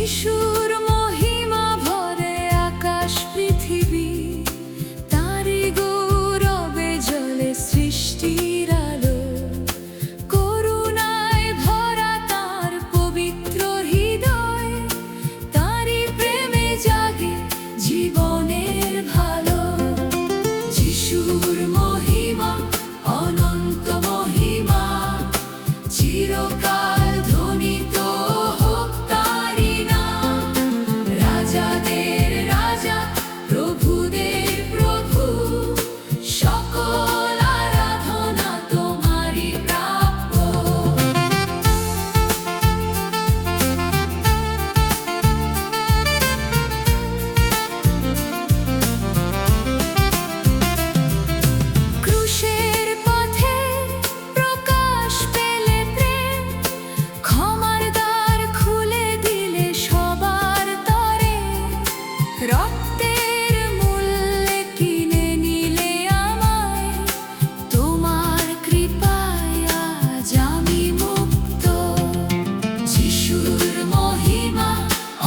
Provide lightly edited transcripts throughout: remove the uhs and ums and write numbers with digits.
যিশুর মহিমা ভরে আকাশ পৃথিবী, তারই গৌরবে জ্বলে সৃষ্টির আলো। করুণায় ভরা তার পবিত্র হৃদয়, তারই প্রেমে জাগে জীবনের ভালো। যিশুর মহিমা অনন্ত মহিমা, চিরকাল ধ্বনিত হোক তারি নাম। রাজাদের রাজা, প্রভুদের প্রভু, সকল আরাধনা তোমারই প্রাপ্য। ক্রুশের পথে প্রকাশ পেলে প্রেম, ক্ষমার দ্বার খুলে দিলে সবার তরে। রক্তের মূল্যে কিনে নিলে আমায়, তোমার কৃপায় আজ আমি মুক্ত। যিশুর মহিমা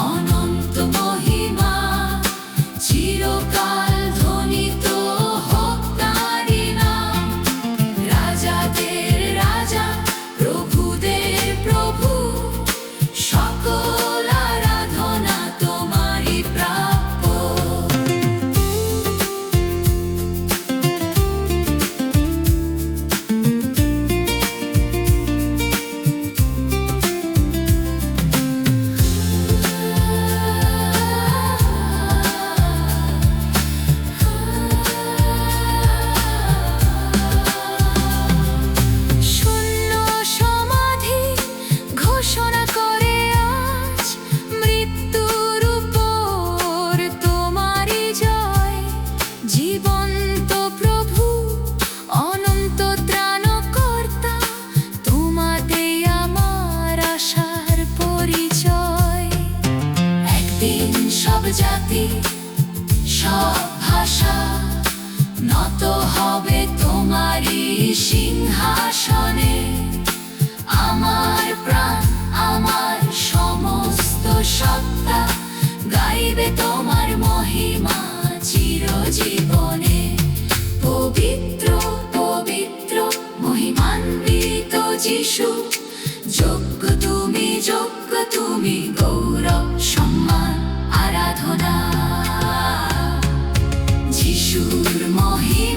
অনন্ত মহিমা, চিরকাল ধ্বনিত হোক তারি নাম। রাজাদের রাজা, প্রভুদের প্রভু, সকল আরাধনা তোমারই প্রাপ্য। শূন্য সমাধি ঘোষণা করে আজ, মৃত্যুর উপর তোমারই জয়। জীবন্ত প্রভু, অনন্ত ত্রাণকর্তা, তোমাতেই আমার আশার পরিচয়। একদিন সব জাতি, সব ভাষা নত হবে তোমারই সিংহাসনে। আমার প্রাণ, আমার সমস্ত সত্তা গাইবে তোমার মহিমা চিরজীবনে। পবিত্র পবিত্র মহিমান্বিত যিশু, যোগ্য তুমি গৌরব সম্মান আরাধনা। যিশুর মহিমা